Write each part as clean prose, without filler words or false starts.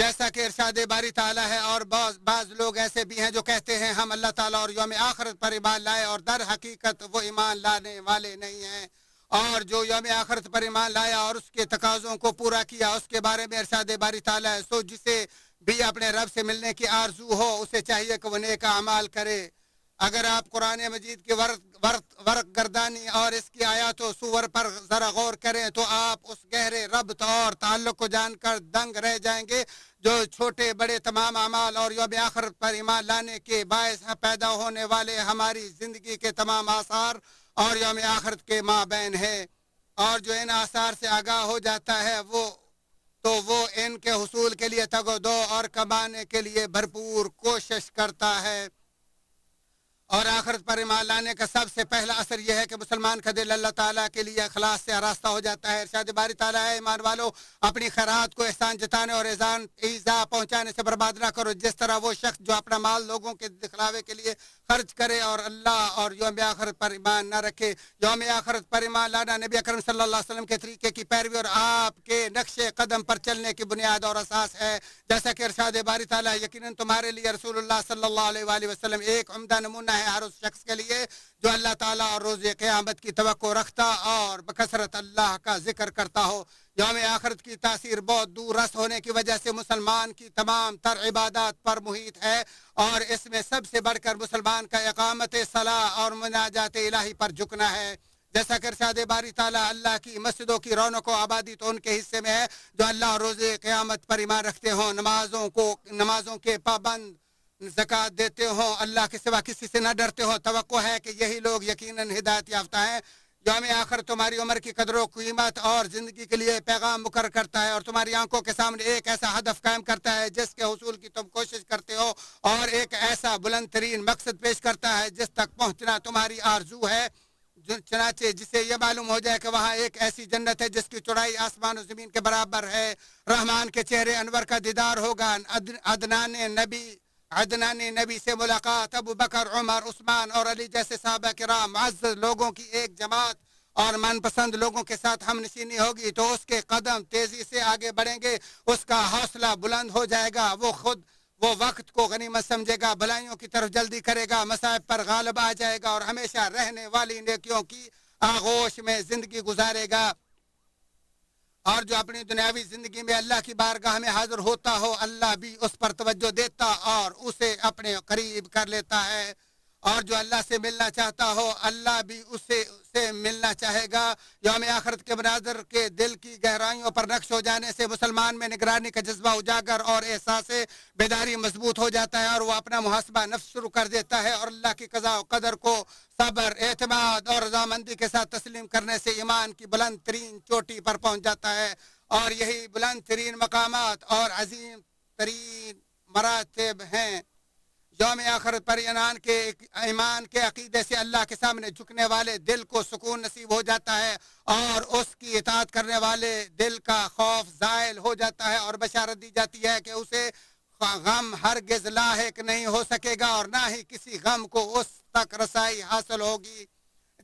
جیسا کہ ارشاد باری تعالیٰ ہے، اور بعض لوگ ایسے بھی ہیں جو کہتے ہیں ہم اللہ تعالیٰ اور یوم آخرت پر ایمان لائے، اور در حقیقت وہ ایمان لانے والے نہیں ہیں۔ اور جو یوم آخرت پر ایمان لایا اور اس کے تقاضوں کو پورا کیا، اس کے بارے میں ارشاد باری تعالیٰ ہے، سو جسے بھی اپنے رب سے ملنے کی آرزو ہو اسے چاہیے کہ وہ نیک اعمال کرے۔ اگر آپ قرآن مجید کی ورق گردانی اور اس کی آیات و سور پر ذرا غور کریں تو آپ اس گہرے ربط اور تعلق کو جان کر دنگ رہ جائیں گے جو چھوٹے بڑے تمام اعمال اور یوم آخرت پر ایمان لانے کے باعث پیدا ہونے والے ہماری زندگی کے تمام آثار اور یوم آخرت کے مابین ہے۔ اور جو ان آثار سے آگاہ ہو جاتا ہے وہ ان کے حصول کے لیے تگ و دو اور کمانے کے لیے بھرپور کوشش کرتا ہے۔ اور آخرت پر ایمان لانے کا سب سے پہلا اثر یہ ہے کہ مسلمان کا دل اللہ تعالیٰ کے لیے اخلاص سے آراستہ ہو جاتا ہے۔ ارشاد باری تعالیٰ ہے، ایمان والو اپنی خیرات کو احسان جتانے اور ایذا پہنچانے سے برباد نہ کرو، جس طرح وہ شخص جو اپنا مال لوگوں کے دکھلاوے کے لیے خرچ کرے اور اللہ اور یوم آخرت پر ایمان نہ رکھے۔ یوم آخرت پر ایمان لانا نبی اکرم صلی اللہ علیہ وسلم کے طریقے کی پیروی اور آپ کے نقش قدم پر چلنے کی بنیاد اور اساس ہے۔ جیسا کہ ارشاد باری تعالیٰ، یقیناً تمہارے لیے رسول اللہ صلی اللہ علیہ وآلہ وسلم ایک عمدہ نمونہ ہے ہر اس شخص کے لیے جو اللہ تعالیٰ اور روز قیامت کی توقع رکھتا اور بکثرت اللہ کا ذکر کرتا ہو۔ یوم آخرت کی تاثیر بہت دور رس ہونے کی وجہ سے مسلمان کی تمام تر عبادات پر محیط ہے، اور اس میں سب سے بڑھ کر مسلمان کا اقامت صلاح اور مناجات الہی پر جھکنا ہے۔ جیسا کہ ارشاد باری تعالیٰ، اللہ کی مسجدوں کی رونق و آبادی تو ان کے حصے میں ہے جو اللہ اور روز قیامت پر ایمان رکھتے ہوں، نمازوں کے پابند، زکوٰۃ دیتے ہوں، اللہ کے سوا کسی سے نہ ڈرتے ہوں۔ توقع ہے کہ یہی لوگ یقیناً ہدایت یافتہ ہیں۔ یوم آخر تمہاری عمر کی قدر و قیمت اور زندگی کے لیے پیغام مقرر کرتا ہے، اور تمہاری آنکھوں کے سامنے ایک ایسا ہدف قائم کرتا ہے جس کے حصول کی تم کوشش کرتے ہو، اور ایک ایسا بلند ترین مقصد پیش کرتا ہے جس تک پہنچنا تمہاری آرزو ہے۔ چنانچہ جسے یہ معلوم ہو جائے کہ وہاں ایک ایسی جنت ہے جس کی چوڑائی آسمان و زمین کے برابر ہے، رحمان کے چہرے انور کا دیدار ہوگا، عدنان نبی سے ملاقات، ابو بکر، عمر، عثمان اور علی جیسے صحابہ کرام معزز لوگوں کی ایک جماعت اور من پسند لوگوں کے ساتھ ہم نشینی ہوگی تو اس کے قدم تیزی سے آگے بڑھیں گے، اس کا حوصلہ بلند ہو جائے گا، وہ وقت کو غنیمت سمجھے گا، بھلائیوں کی طرف جلدی کرے گا، مصائب پر غالب آ جائے گا اور ہمیشہ رہنے والی نیکیوں کی آغوش میں زندگی گزارے گا۔ اور جو اپنی دنیاوی زندگی میں اللہ کی بارگاہ میں حاضر ہوتا ہو، اللہ بھی اس پر توجہ دیتا اور اسے اپنے قریب کر لیتا ہے، اور جو اللہ سے ملنا چاہتا ہو اللہ بھی اسے ملنا چاہے گا۔ یوم آخرت کے مناظر کے دل کی گہرائیوں پر نقش ہو جانے سے مسلمان میں نگرانی کا جذبہ اجاگر اور احساس بیداری مضبوط ہو جاتا ہے، اور وہ اپنا محاسبہ نفس شروع کر دیتا ہے، اور اللہ کی قضاء و قدر کو صبر، اعتماد اور رضامندی کے ساتھ تسلیم کرنے سے ایمان کی بلند ترین چوٹی پر پہنچ جاتا ہے، اور یہی بلند ترین مقامات اور عظیم ترین مراتب ہیں۔ یوم آخرت پر ایمان کے عقیدے سے اللہ کے سامنے جھکنے والے دل کو سکون نصیب ہو جاتا ہے، اور اس کی اطاعت کرنے والے دل کا خوف زائل ہو جاتا ہے، اور بشارت دی جاتی ہے کہ اسے غم ہرگز لاحق نہیں ہو سکے گا اور نہ ہی کسی غم کو اس تک رسائی حاصل ہوگی۔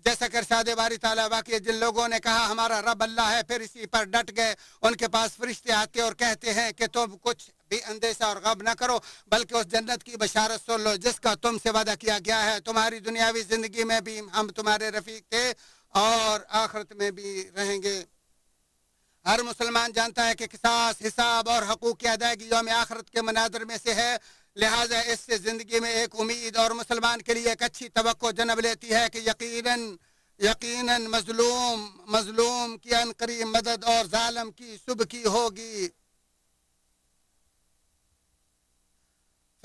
جیسا کہ ارشاد باری تعالیٰ، واقعی جن لوگوں نے کہا ہمارا رب اللہ ہے پھر اسی پر ڈٹ گئے، ان کے پاس فرشتے آتے اور کہتے ہیں کہ تم کچھ بھی اندیشہ اور غم نہ کرو بلکہ اس جنت کی بشارت سن لو جس کا تم سے وعدہ کیا گیا ہے، تمہاری دنیاوی زندگی میں بھی ہم تمہارے رفیق تھے اور آخرت میں بھی رہیں گے۔ ہر مسلمان جانتا ہے کہ قصاص، حساب اور حقوق کی ادائیگی یوم آخرت کے مناظر میں سے ہے، لہٰذا اس سے زندگی میں ایک امید اور مسلمان کے لیے ایک اچھی توقع جنم لیتی ہے کہ یقیناً مظلوم کی عنقریب مدد اور ظالم کی سبکی ہوگی،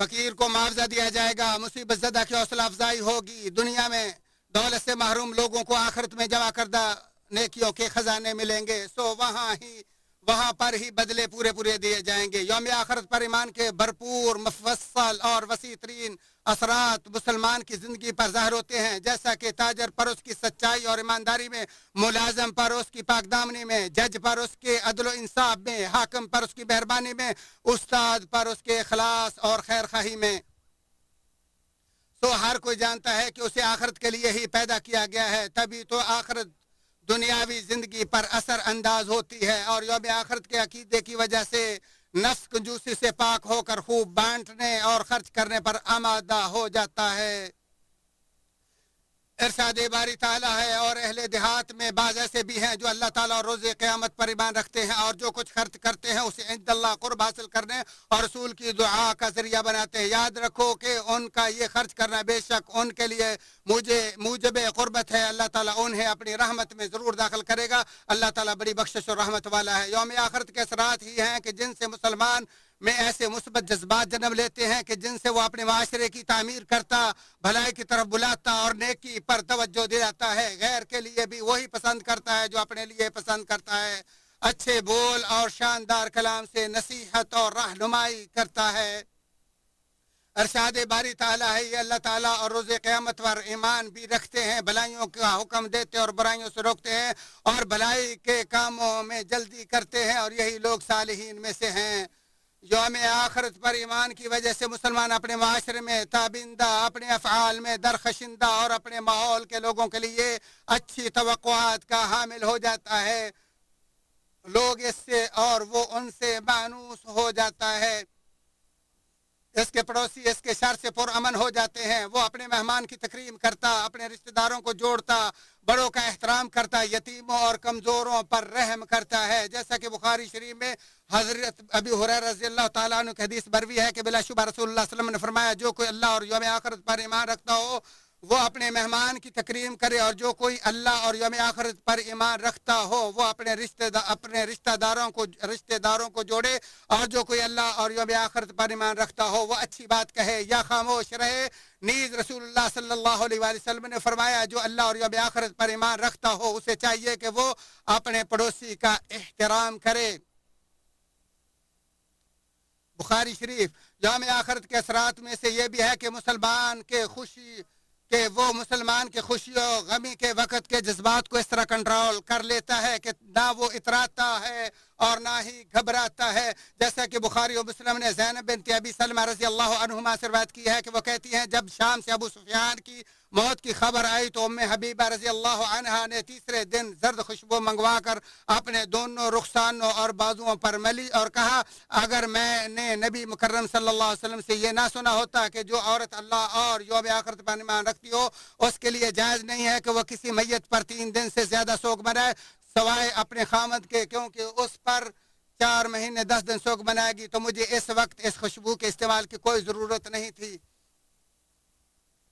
فقیر کو معاوضہ دیا جائے گا، مصیبت زدہ کی حوصلہ افزائی ہوگی، دنیا میں دولت سے محروم لوگوں کو آخرت میں جمع کردہ نیکیوں کے خزانے ملیں گے، سو وہاں پر ہی بدلے پورے دیے جائیں گے۔ یوم آخرت پر ایمان کے بھرپور، مفصل اور وسیع ترین اثرات مسلمان کی زندگی پر ظاہر ہوتے ہیں، جیسا کہ تاجر پر اس کی سچائی اور ایمانداری میں، ملازم پر اس کی پاک دامنی میں، جج پر اس کے عدل و انصاف میں، حاکم پر اس کی مہربانی میں، استاد پر اس کے اخلاص اور خیر خواہی میں۔ ہر کوئی جانتا ہے کہ اسے آخرت کے لیے ہی پیدا کیا گیا ہے، تبھی تو آخرت دنیاوی زندگی پر اثر انداز ہوتی ہے، اور یوم آخرت کے عقیدے کی وجہ سے نفس کنجوسی سے پاک ہو کر خوب بانٹنے اور خرچ کرنے پر آمادہ ہو جاتا ہے۔ ارشاد باری تعالیٰ ہے اور اہل دیہات میں بعض ایسے بھی ہیں جو اللہ تعالیٰ اور روز قیامت پر ایمان رکھتے ہیں اور جو کچھ خرچ کرتے ہیں اسے عند اللہ قرب حاصل کرنے اور رسول کی دعا کا ذریعہ بناتے ہیں۔ یاد رکھو کہ ان کا یہ خرچ کرنا بے شک ان کے لیے موجب قربت ہے۔ اللہ تعالیٰ انہیں اپنی رحمت میں ضرور داخل کرے گا۔ اللہ تعالیٰ بڑی بخشش اور رحمت والا ہے۔ یوم آخرت کے اثرات ہی ہیں کہ جن سے مسلمان میں ایسے مثبت جذبات جنم لیتے ہیں کہ جن سے وہ اپنے معاشرے کی تعمیر کرتا، بھلائی کی طرف بلاتا اور نیکی پر توجہ دلاتا ہے۔ غیر کے لیے بھی وہی پسند کرتا ہے جو اپنے لیے پسند کرتا ہے۔ اچھے بول اور شاندار کلام سے نصیحت اور رہنمائی کرتا ہے۔ ارشاد باری تعالیٰ ہے یہ اللہ تعالیٰ اور روز قیامت پر ایمان بھی رکھتے ہیں، بھلائیوں کا حکم دیتے اور برائیوں سے روکتے ہیں اور بھلائی کے کاموں میں جلدی کرتے ہیں اور یہی لوگ صالحین میں سے ہیں۔ یوم آخرت پر ایمان کی وجہ سے مسلمان اپنے معاشرے میں تابندہ، اپنے افعال میں درخشندہ اور اپنے ماحول کے لوگوں کے لیے اچھی توقعات کا حامل ہو جاتا ہے۔ لوگ اس سے اور وہ ان سے مانوس ہو جاتا ہے۔ اس کے پڑوسی اس کے شر سے پرامن ہو جاتے ہیں۔ وہ اپنے مہمان کی تکریم کرتا، اپنے رشتہ داروں کو جوڑتا، بڑوں کا احترام کرتا، یتیموں اور کمزوروں پر رحم کرتا ہے۔ جیسا کہ بخاری شریف میں حضرت ابی ہریرہ رضی اللہ تعالیٰ عنہ کی حدیث مروی ہے کہ بلا شبہ رسول اللہ صلی اللہ علیہ وسلم نے فرمایا جو کوئی اللہ اور یوم آخرت پر ایمان رکھتا ہو وہ اپنے مہمان کی تکریم کرے، اور جو کوئی اللہ اور یوم آخرت پر ایمان رکھتا ہو وہ اپنے رشتہ داروں کو جوڑے، اور جو کوئی اللہ اور یوم آخرت پر ایمان رکھتا ہو وہ اچھی بات کہے یا خاموش رہے۔ نیز رسول اللہ صلی اللہ علیہ وآلہ وسلم نے فرمایا جو اللہ اور یوم آخرت پر ایمان رکھتا ہو اسے چاہیے کہ وہ اپنے پڑوسی کا احترام کرے۔ بخاری شریف۔ یوم آخرت کے اثرات میں سے یہ بھی ہے کہ مسلمان کے خوشی و غمی کے وقت کے جذبات کو اس طرح کنٹرول کر لیتا ہے کہ نہ وہ اتراتا ہے اور نہ ہی گھبراتا ہے۔ جیسا کہ بخاری و مسلم نے زینب بنت ابی سلمہ رضی اللہ عنہما سے روایت کی ہے کہ وہ کہتی ہیں جب شام سے ابو سفیان کی موت کی خبر آئی تو ام حبیبہ رضی اللہ عنہا نے تیسرے دن زرد خوشبو منگوا کر اپنے دونوں رخسانوں اور بازوؤں پر ملی اور کہا اگر میں نے نبی مکرم صلی اللہ علیہ وسلم سے یہ نہ سنا ہوتا کہ جو عورت اللہ اور یوم آخرت پر ایمان رکھتی ہو اس کے لیے جائز نہیں ہے کہ وہ کسی میت پر 3 دن سے زیادہ سوگ منائے سوائے اپنے خامد کے، کیونکہ اس پر 4 مہینے 10 دن سوگ منائے گی، تو مجھے اس وقت اس خوشبو کے استعمال کی کوئی ضرورت نہیں تھی۔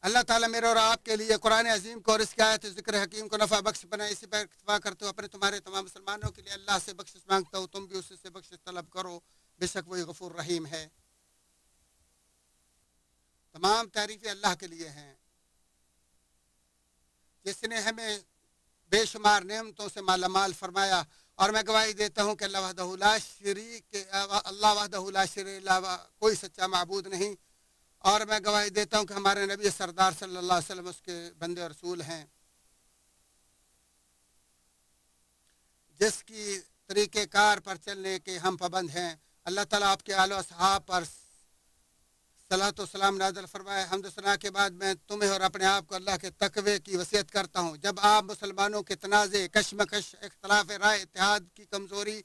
اللہ تعالیٰ میرے اور آپ کے لیے قرآن عظیم کو اور اس کی آیت ذکر حکیم کو نفع بخش بنائے۔ اسی پر اکتفا کرتے ہو اپنے تمہارے تمام مسلمانوں کے لیے اللہ سے بخشش مانگتا ہوں، تم بھی اس سے بخشش طلب کرو، بے شک وہی غفور رحیم ہے۔ تمام تعریفیں اللہ کے لیے ہیں جس نے ہمیں بے شمار نعمتوں سے مالا مال فرمایا، اور میں گواہی دیتا ہوں کہ اللہ وحدہ لا شریک علاوہ کوئی سچا معبود نہیں، اور میں گواہی دیتا ہوں کہ ہمارے نبی سردار صلی اللہ علیہ وسلم اس کے بندے اور رسول ہیں۔ جس کی طریقہ کار پر چلنے کے ہم پابند ہیں۔ اللہ تعالیٰ آپ کے آل و اصحاب پر صلاۃ و سلام نازل فرمائے۔ حمد و ثنا کے بعد میں تمہیں اور اپنے آپ کو اللہ کے تقوی کی وصیت کرتا ہوں۔ جب آپ مسلمانوں کے تنازع، کشمکش، اختلاف رائے، اتحاد کی کمزوری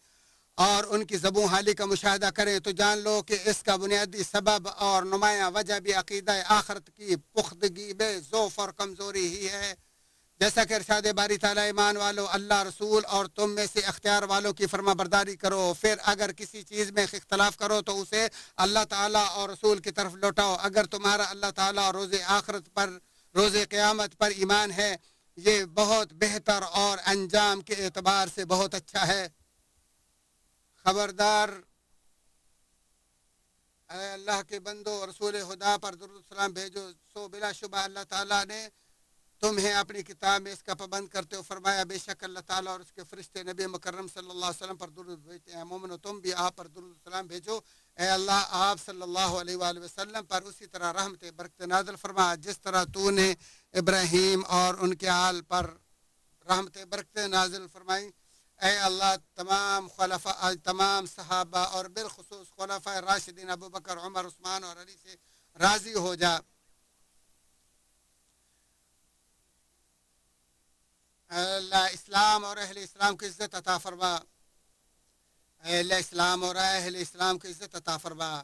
اور ان کی زبوں حالی کا مشاہدہ کریں تو جان لو کہ اس کا بنیادی سبب اور نمایاں وجہ بھی عقیدہ آخرت کی پختگی میں ضعف اور کمزوری ہی ہے۔ جیسا کہ ارشاد باری تعالیٰ ایمان والو اللہ رسول اور تم میں سے اختیار والوں کی فرما برداری کرو، پھر اگر کسی چیز میں اختلاف کرو تو اسے اللہ تعالیٰ اور رسول کی طرف لوٹاؤ۔ اگر تمہارا اللہ تعالیٰ اور روز قیامت پر ایمان ہے یہ بہت بہتر اور انجام کے اعتبار سے بہت اچھا ہے۔ خبردار اے اللہ کے بندو رسول خدا پر درود السلام بھیجو، سو بلا شبہ اللہ تعالیٰ نے تمہیں اپنی کتاب میں اس کا پابند کرتے ہو فرمایا بے شک اللہ تعالیٰ اور اس کے فرشتے نبی مکرم صلی اللہ علیہ وسلم پر درود بھیجتے ہیں۔ مومنو تم بھی آپ پر درود السلام بھیجو، اے اللہ آپ صلی اللہ علیہ وآلہ وسلم پر اسی طرح رحمت برکت نازل فرما جس طرح تو نے ابراہیم اور ان کے آل پر رحمت برکت نازل فرمائی۔ اے اللہ تمام صحابہ اور بالخصوص خلفائے راشدین ابو بکر عمر عثمان اور علی سے راضی ہو جا۔ اللہ اسلام اور اہل اسلام کی عزت عطا فرما۔ اہل اسلام اور اہل اسلام کو عزت عطا فرما۔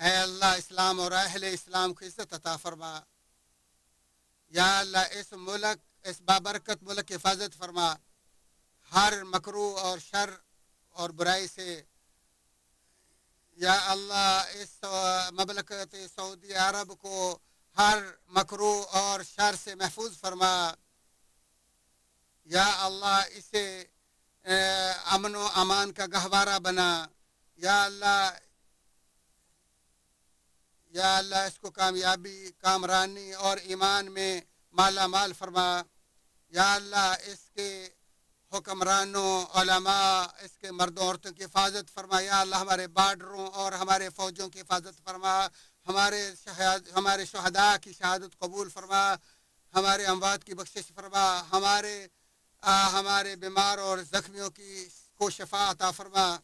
اے اللہ اسلام اور اہل اسلام کو عزت عطا فرما۔ یا اللہ اس ملک، اس بابرکت ملک کی حفاظت فرما، ہر مکروہ اور شر اور برائی سے۔ یا اللہ اس مملکت سعودی عرب کو ہر مکروہ اور شر سے محفوظ فرما۔ یا اللہ اسے امن و امان کا گہوارہ بنا۔ یا اللہ اس کو کامیابی، کامرانی اور ایمان میں مالا مال فرما۔ یا اللہ اس کے حکمرانوں، علماء، اس کے مردوں عورتوں کی حفاظت فرما۔ یا اللہ ہمارے بارڈروں اور ہمارے فوجوں کی حفاظت فرما۔ ہمارے شہداء کی شہادت قبول فرما۔ ہمارے اموات کی بخشش فرما۔ ہمارے بیمار اور زخمیوں کو شفا عطا فرما۔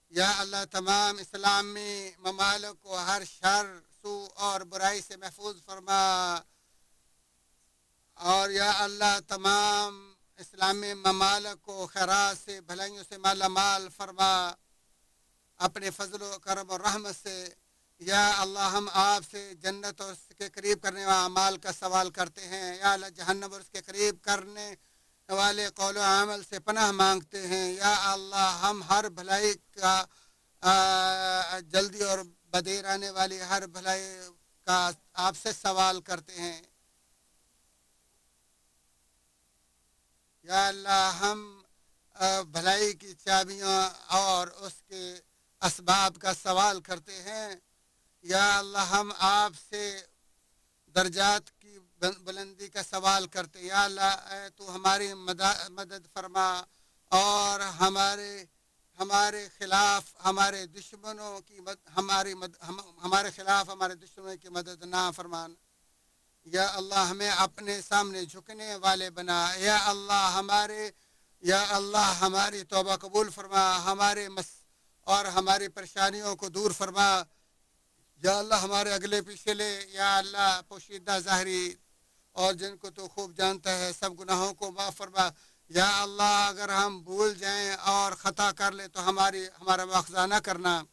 یا اللہ تمام اسلامی ممالک کو ہر شر، سو اور برائی سے محفوظ فرما۔ اور یا اللہ تمام اسلامی ممالک کو خیرات سے، بھلائیوں سے مالا مال فرما اپنے فضل و کرم اور رحمت سے۔ یا اللہ ہم آپ سے جنت اور اس کے قریب کرنے والے اعمال کا سوال کرتے ہیں۔ یا اللہ جہنم اور اس کے قریب کرنے والے قول و عمل سے پناہ مانگتے ہیں۔ یا اللہ ہم ہر بھلائی کا جلدی اور بدیر آنے والی ہر بھلائی کا آپ سے سوال کرتے ہیں۔ یا اللہ ہم بھلائی کی چابیاں اور اس کے اسباب کا سوال کرتے ہیں۔ یا اللہ ہم آپ سے درجات کی بلندی کا سوال کرتے ہیں۔ یا اللہ تو ہماری مدد فرما اور ہمارے خلاف ہمارے دشمنوں کی ہمارے خلاف ہمارے دشمنوں کی مدد نہ فرمان۔ یا اللہ ہمیں اپنے سامنے جھکنے والے بنا۔ یا اللہ ہماری توبہ قبول فرما، اور ہماری پریشانیوں کو دور فرما۔ یا اللہ ہمارے اگلے پچھلے، یا اللہ پوشیدہ ظاہری اور جن کو تو خوب جانتا ہے سب گناہوں کو معاف فرما۔ یا اللہ اگر ہم بھول جائیں اور خطا کر لیں تو ہمارا مواخذہ نہ کرنا۔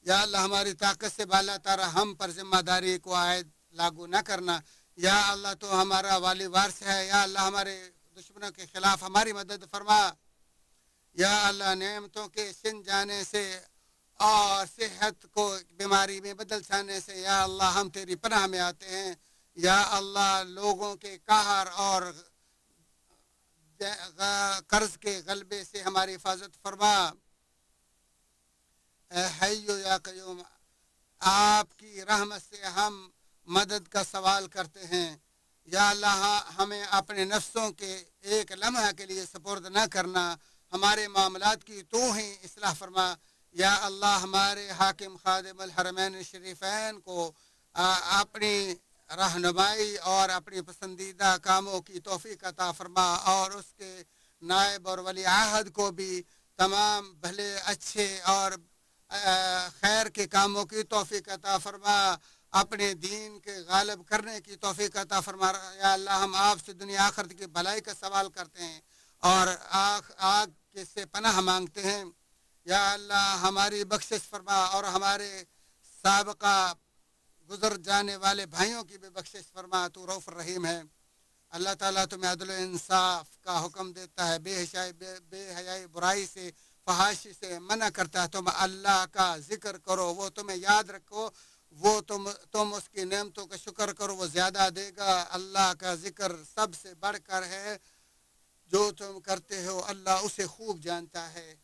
یا اللہ ہماری طاقت سے بالا تر ہم پر ذمہ داری کو عائد لاگو نہ کرنا۔ یا اللہ تو ہمارا والی وارث ہے۔ یا اللہ ہمارے دشمنوں کے خلاف ہماری مدد فرما۔ یا اللہ نعمتوں کے سن جانے سے اور صحت کو بیماری میں بدل جانے سے یا اللہ ہم تیری پناہ میں آتے ہیں۔ یا اللہ لوگوں کے قہر اور قرض کے غلبے سے ہماری حفاظت فرما۔ اے حیو یا قیوم، آپ کی رحمت سے ہم مدد کا سوال کرتے ہیں۔ یا اللہ ہمیں اپنے نفسوں کے ایک لمحہ کے لیے سپرد نہ کرنا، ہمارے معاملات کی تو ہی اصلاح فرما۔ یا اللہ ہمارے حاکم خادم الحرمین الشریفین کو اپنی رہنمائی اور اپنی پسندیدہ کاموں کی توفیق عطا فرما، اور اس کے نائب اور ولی عہد کو بھی تمام بھلے اچھے اور خیر کے کاموں کی توفیق عطا فرما، اپنے دین کے غالب کرنے کی توفیق عطا فرما۔ یا اللہ ہم آپ سے دنیا آخرت کی بھلائی کا سوال کرتے ہیں اور آگ سے پناہ مانگتے ہیں۔ یا اللہ ہماری بخشش فرما اور ہمارے سابقہ گزر جانے والے بھائیوں کی بھی بخشش فرما، تو رؤوف الرحیم ہے۔ اللہ تعالیٰ تمہیں عدل و انصاف کا حکم دیتا ہے، بے حیائی برائی سے، فحاشی سے منع کرتا ہے۔ تم اللہ کا ذکر کرو، وہ تمہیں یاد رکھو، وہ تم اس کی نعمتوں کا شکر کرو، وہ زیادہ دے گا۔ اللہ کا ذکر سب سے بڑھ کر ہے، جو تم کرتے ہو اللہ اسے خوب جانتا ہے۔